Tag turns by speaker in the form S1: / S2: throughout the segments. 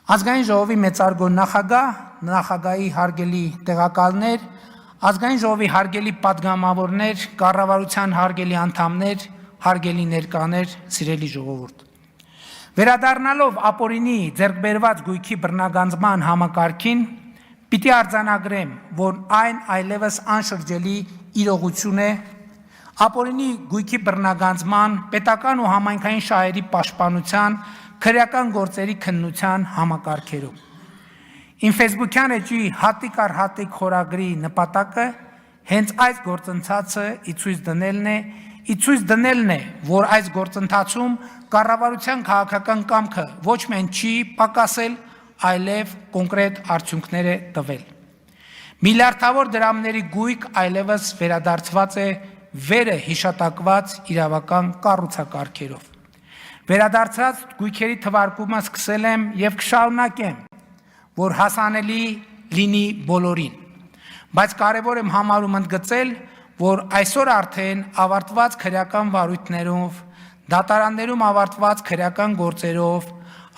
S1: Ազգային ժողովի մեծարգո նախագահ, նախագահի հարգելի տեղակալներ, ազգային ժողովի հարգելի պատգամավորներ, կառավարության հարգելի անդամներ, հարգելի ներկաներ, սիրելի ժողովուրդ։ Վերադառնալով ապօրինի ձեռքբերված գույքի բռնագանձման համակարգին, պիտի արձանագրեմ, որ այն այլևս անշրջելի իրողություն է, ապօրինի գույքի բռնագանձման, պետական ու համայնքային շահերի պաշտպանության, քրեական գործերի քննության համակարգերում։ Իմ Facebook-յան էջի հատիկ առ հատիկ խորագրի նպատակը հենց այս գործընթացը ի ցույց դնելն է, որ այս գործընթացում կառավարության քաղաքական կամքը ոչ միայն չի պակասել, այլև կոնկրետ արդյունքներ է տվել։ Միլիարդավոր դրամների գույք այլևս վերադարձված է վերը հիշատակված իրավական կառուցակարգերով։ Վերադարձած գույքերի թվարկումը սկսել եմ եւ կշարունակեմ, որ հասանելի լինի բոլորին, բայց կարևոր եմ համարում ընդգծել, որ այսօր արդեն ավարտված քրեական վարույթներով, դատարաններում ավարտված քրեական գործերով,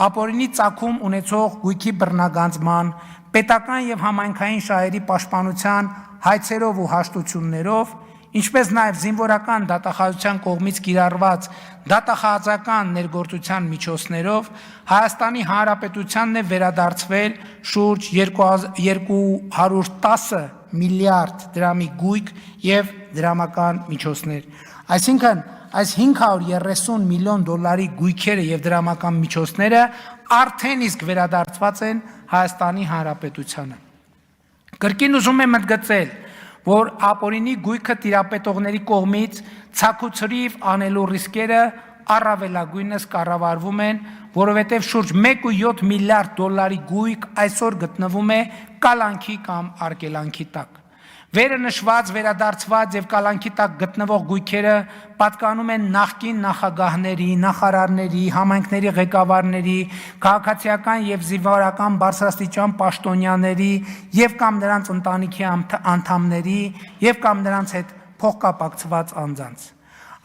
S1: ապօրինի ծագում ունեցող գույքի բռնագանձման, պետական եւ համայնքային շահերի պաշտպանության հայցերով ու հաշտություններով, ինչպես նաև զինվորական դատախազության կողմից կիրառված դատախազական ներգործության միջոցներով Հայաստանի Հանրապետությանն է վերադարձվել շուրջ 210 միլիարդ դրամի գույք եւ դրամական միջոցներ։ Այսինքն այս 530 միլիոն դոլարի գույքերը եւ դրամական միջոցները արդեն իսկ վերադարձված են Հայաստանի Հանրապետությանը։ Կրկին ուզում եմ ընդգծել, որ ապօրինի գույքը տիրապետողների կողմից ցաքուցրիվ անելու ռիսկերը առավելագույնս կառավարվում են, որովհետև շուրջ 1.7 միլիարդ դոլարի գույք այսօր գտնվում է կալանքի կամ արգելանքի տակ։ Վերը նշված, վերադարձված եւ կալանքի տակ գտնվող գույքերը պատկանում են նախկին նախագահների, նախարարների, համայնքների ղեկավարների, քաղաքացիական եւ զինվորական բարձրաստիճան պաշտոնյաների եւ կամ նրանց ընտանիքի անդամների եւ կամ նրանց հետ փոխկապակցված անձանց։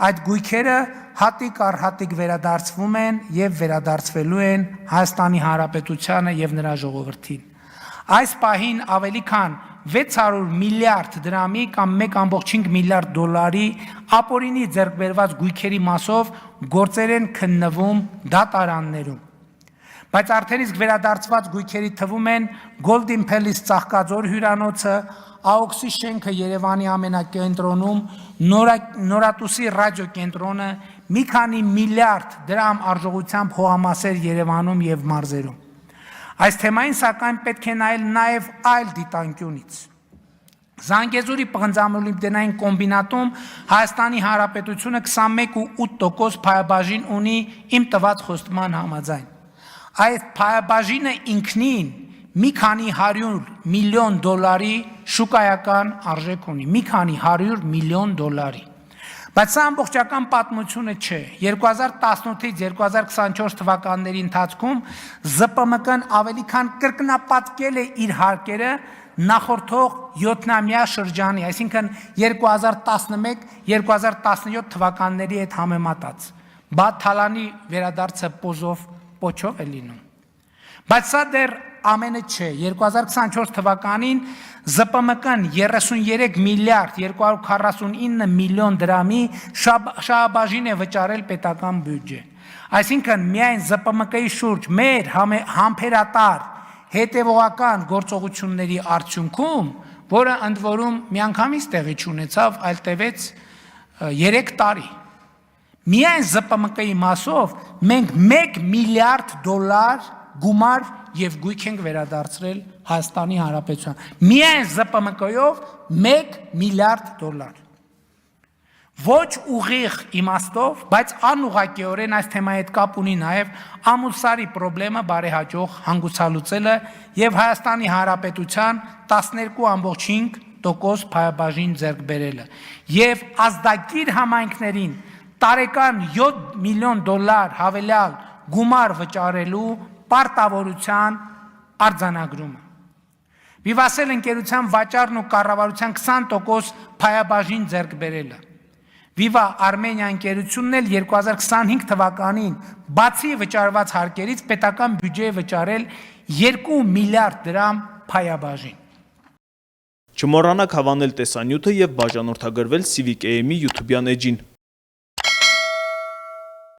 S1: Այդ գույքերը հատիկ առ հատիկ վերադարձվում են եւ վերադարձվելու են Հայաստանի Հանրապետությանը եւ նրա ժողովրդին։ Այս պահին ավելի քան 600 միլիարդ դրամի կամ 1.5 միլիարդ դոլարի ապօրինի ձեռքբերված գույքերի մասով գործեր են քննվում դատարաններում։ Բայց արդեն իսկ վերադարձված գույքերի թվում են Golden Palace Ծաղկաձոր հյուրանոցը, AOX-ի շենքը Երևանի ամենակենտրոնում, Նորատուսի ռադիոկենտրոնը, մի քանի միլիարդ դրամ արժողությամբ հողամասեր Երևանում եւ մարզերում։ Այս թեմային սակայն պետք է նայել նաև այլ դիտանկյունից։ Զանգեզուրի պղնձամոլիբդենային կոմբինատում Հայաստանի Հանրապետությունը 21.8% փայաբաժին ունի իմ տված խոստման համաձայն։ Այդ փայաբաժինը ինքնին մի քանի 100 միլիոն դոլարի շուկայական արժեք ունի, մի քանի 100 միլիոն դոլարի։ Բայց սա ամբողջական պատմությունը չէ։ 2018-ից 2024 թվականների ընթացքում ԶՊՄԿ-ն ավելի քան կրկնապատկել է իր հարկերը նախորդող 7-ամյա շրջանի, այսինքն 2011-2017 թվականների հետ համեմատած։ Թալանի վերադարձը պոչով է լինում։ Բայց սա դեռ ամենը չէ, 2024 թվականին ԶՊՄԿ-ն 33 միլիարդ 249 միլիոն դրամի շահաբաժին է վճարել պետական բյուջե։ Այսինքն միայն ԶՊՄԿ-ի շուրջ մեր համբերատար հետևողական գործողությունների արդյունքում, որը ընդ որում միանգամից տեղի չունեցավ, այլ տևեց 3 տարի, միայն ԶՊՄԿ-ի մասով մենք 1 միլիարդ դոլար գումար եւ գույք ենք վերադարձրել Հայաստանի Հանրապետության։ Միայն ԶՊՄԿ-ով 1 միլիարդ դոլար։ Ոչ ուղիղ իմաստով, բայց անուղղակիորեն այս թեմայի հետ կապ ունի նաեւ ամուսարի խնդրը բարեհաջող հանգուցալուծելը եւ Հայաստանի Հանրապետության 12.5% փայաբաժին ձեռք բերելը եւ ազդագիր համայնքներին տարեկան 7 միլիոն դոլար հավելյալ գումար վճարելու պարտավորության արձանագրումը։ Վիվասել ընկերության վաճառն ու կառավարության 20% փայաբաժին ձեռք բերելը։ Viva Armenia ընկերությունն էլ 2025 թվականին բացի վճարված հարկերից պետական բյուջեը վճարել 2 միլիարդ դրամ փայաբաժին։
S2: Չմոռանաք հավանել տեսանյութը եւ բաժանորդագրվել Civic AM-ի YouTube-յան էջին։